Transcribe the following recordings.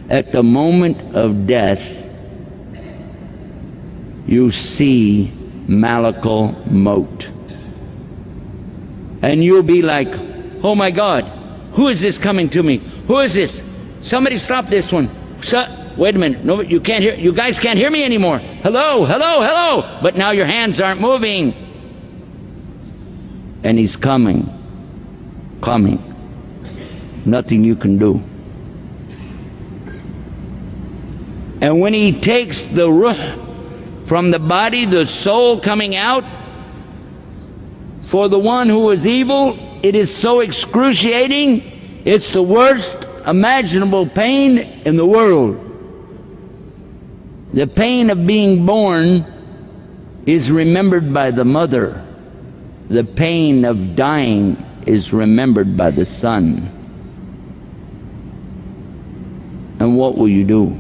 at the moment of death, you see Malakal Maut. And you'll be like, oh my God, who is this coming to me? Who is this? Somebody stop this one. Wait a minute, no, you can't hear, you guys can't hear me anymore. Hello, hello, hello. But now your hands aren't moving. And he's coming. Nothing you can do. And when he takes the ruh from the body, the soul coming out, for the one who was evil, it is so excruciating, it's the worst imaginable pain in the world. The pain of being born is remembered by the mother. The pain of dying is remembered by the son. And what will you do?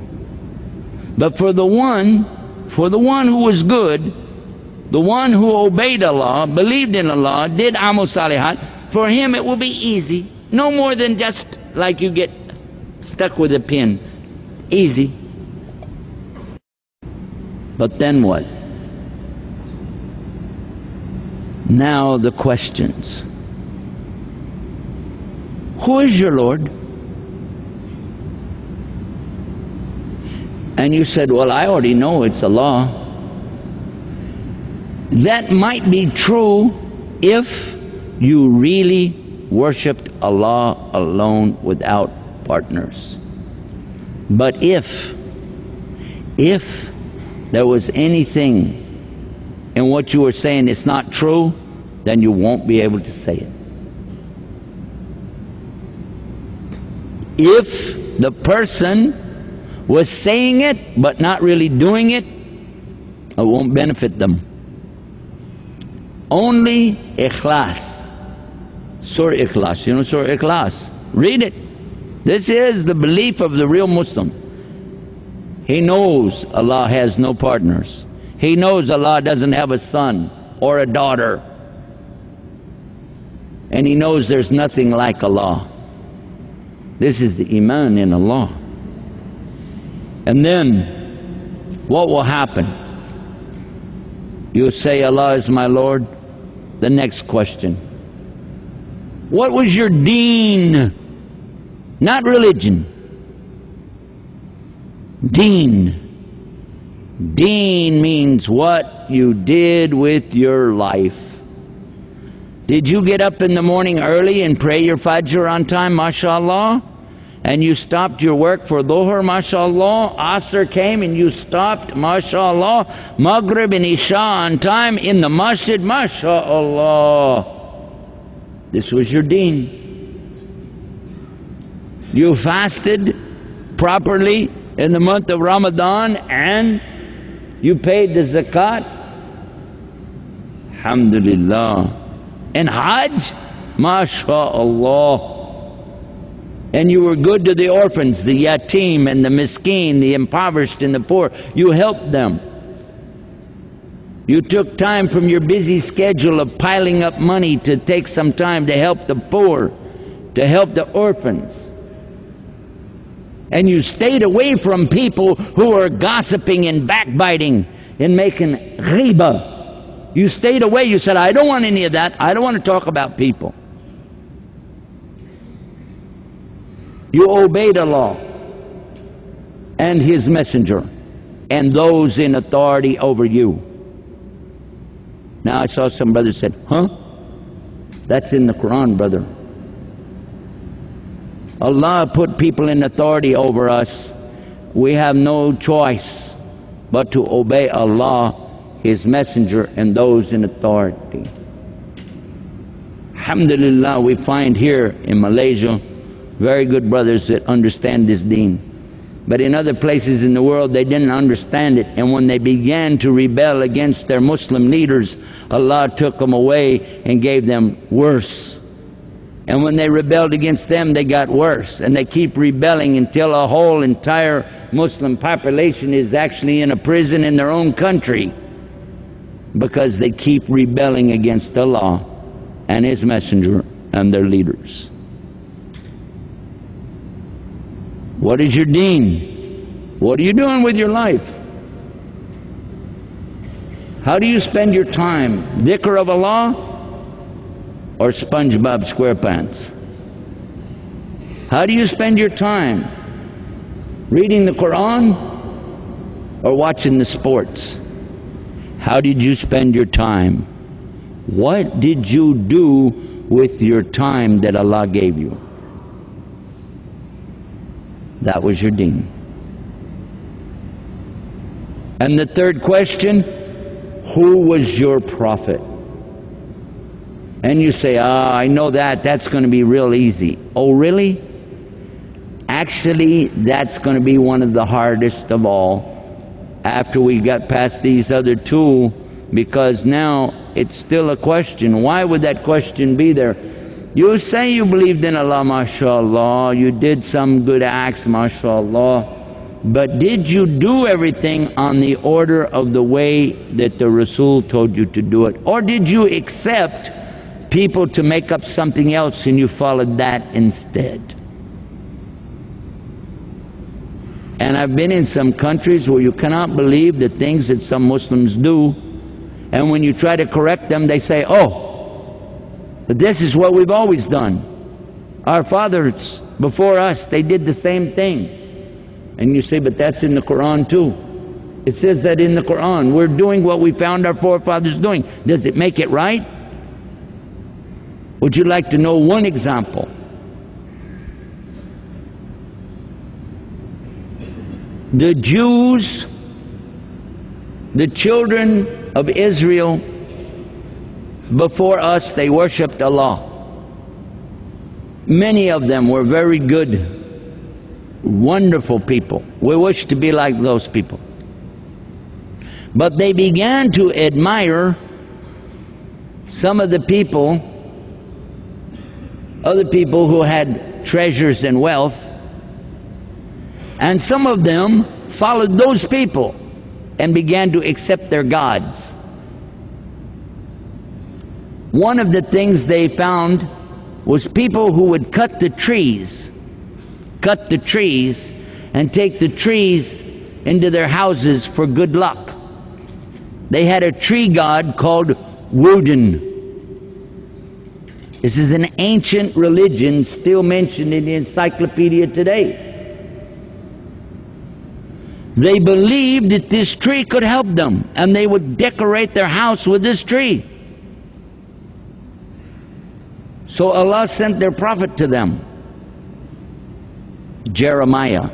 But for the one who was good, the one who obeyed Allah, believed in Allah, did amal salihat, for him it will be easy. No more than just like you get stuck with a pin. Easy. But then what? Now the questions. Who is your Lord? And you said, well, I already know it's Allah. That might be true if you really worshipped Allah alone without partners. But if there was anything in what you were saying it's not true, then you won't be able to say it. If the person was saying it but not really doing it, it won't benefit them. Only ikhlas. Surah Ikhlas. You know Surah Ikhlas? Read it. This is the belief of the real Muslim. He knows Allah has no partners. He knows Allah doesn't have a son or a daughter. And he knows there's nothing like Allah. This is the Iman in Allah. And then, what will happen? You say, Allah is my Lord. The next question. What was your deen? Not religion. Deen. Deen means what you did with your life. Did you get up in the morning early and pray your Fajr on time, mashallah? And you stopped your work for Dhuhr, mashallah. Asr came and you stopped, mashallah. Maghrib and Isha on time in the masjid, mashallah. This was your deen. You fasted properly in the month of Ramadan and you paid the zakat. Alhamdulillah. And Hajj, mashallah. And you were good to the orphans, the yatim and the miskeen, the impoverished and the poor. You helped them. You took time from your busy schedule of piling up money to take some time to help the poor, to help the orphans. And you stayed away from people who were gossiping and backbiting and making ghibah. You stayed away. You said, I don't want any of that. I don't want to talk about people. You obeyed Allah and His Messenger and those in authority over you. Now I saw some brothers said, huh? That's in the Quran, brother. Allah put people in authority over us. We have no choice but to obey Allah, His Messenger, and those in authority. Alhamdulillah, we find here in Malaysia very good brothers that understand this deen. But in other places in the world, they didn't understand it. And when they began to rebel against their Muslim leaders, Allah took them away and gave them worse. And when they rebelled against them, they got worse. And they keep rebelling until a whole entire Muslim population is actually in a prison in their own country, because they keep rebelling against Allah and His Messenger and their leaders. What is your deen? What are you doing with your life? How do you spend your time? Dhikr of Allah or SpongeBob SquarePants? How do you spend your time? Reading the Quran or watching the sports? How did you spend your time? What did you do with your time that Allah gave you? That was your deen. And the third question, who was your prophet? And you say, I know that, that's going to be real easy. Oh, really? Actually, that's going to be one of the hardest of all after we got past these other two, because now it's still a question. Why would that question be there? You say you believed in Allah, mashallah, you did some good acts, mashallah, but did you do everything on the order of the way that the Rasul told you to do it? Or did you accept people to make up something else and you followed that instead? And I've been in some countries where you cannot believe the things that some Muslims do, and when you try to correct them, they say, oh, but this is what we've always done. Our fathers before us, they did the same thing. And you say, but that's in the Quran too. It says that in the Quran. We're doing what we found our forefathers doing. Does it make it right? Would you like to know one example? The Jews, the children of Israel, before us, they worshipped Allah. Many of them were very good, wonderful people. We wish to be like those people. But they began to admire some of the people, other people who had treasures and wealth, and some of them followed those people and began to accept their gods. One of the things they found was people who would cut the trees and take the trees into their houses for good luck. They had a tree god called Woden. This is an ancient religion still mentioned in the encyclopedia today. They believed that this tree could help them, and they would decorate their house with this tree. So Allah sent their prophet to them, Jeremiah.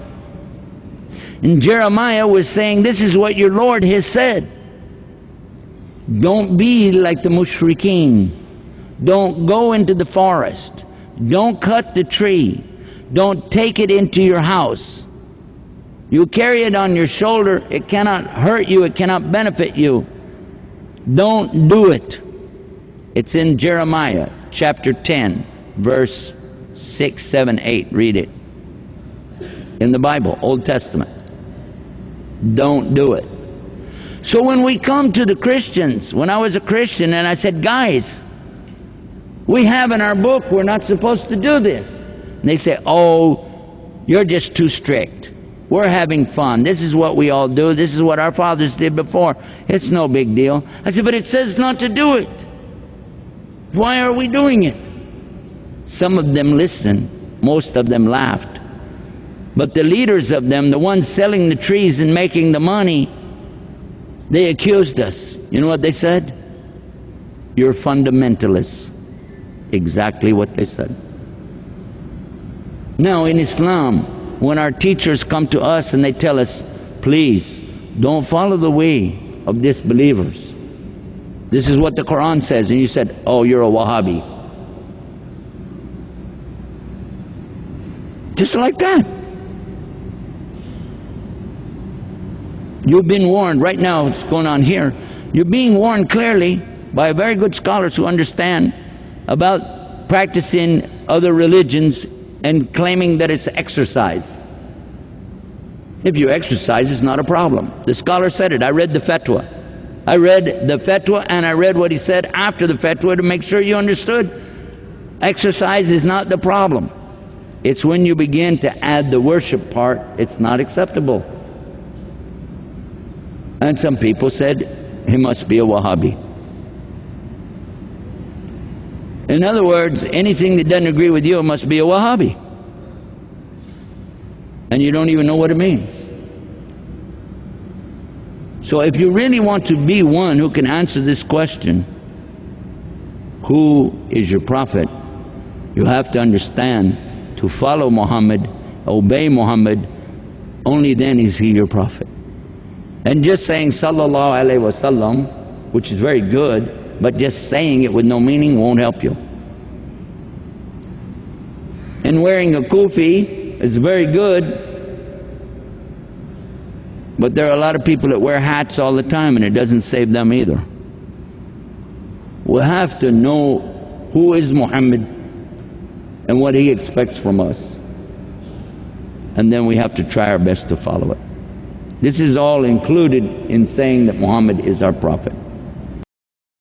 And Jeremiah was saying, this is what your Lord has said. Don't be like the mushrikeen. Don't go into the forest. Don't cut the tree. Don't take it into your house. You carry it on your shoulder. It cannot hurt you. It cannot benefit you. Don't do it. It's in Jeremiah chapter 10, verse 6, 7, 8. Read it. In the Bible, Old Testament. Don't do it. So when we come to the Christians, when I was a Christian and I said, guys, we have in our book, we're not supposed to do this. And they say, oh, you're just too strict. We're having fun. This is what we all do. This is what our fathers did before. It's no big deal. I said, but it says not to do it. Why are we doing it? Some of them listened. Most of them laughed. But the leaders of them, the ones selling the trees and making the money, they accused us. You know what they said? You're fundamentalists. Exactly what they said. Now in Islam, when our teachers come to us and they tell us, please, don't follow the way of disbelievers. This is what the Quran says. And you said, oh, you're a Wahhabi. Just like that. You've been warned. Right now, it's going on here. You're being warned clearly by very good scholars who understand about practicing other religions and claiming that it's exercise. If you exercise, it's not a problem. The scholar said it. I read the fatwa. I read the fatwa and I read what he said after the fatwa to make sure you understood. Exercise is not the problem. It's when you begin to add the worship part, it's not acceptable. And some people said, he must be a Wahhabi. In other words, anything that doesn't agree with you must be a Wahhabi. And you don't even know what it means. So if you really want to be one who can answer this question, who is your prophet, you have to understand, to follow Muhammad, obey Muhammad, only then is he your prophet. And just saying sallallahu alaihi wasallam, which is very good, but just saying it with no meaning won't help you. And wearing a kufi is very good, but there are a lot of people that wear hats all the time and it doesn't save them either. We have to know who is Muhammad and what he expects from us. And then we have to try our best to follow it. This is all included in saying that Muhammad is our prophet.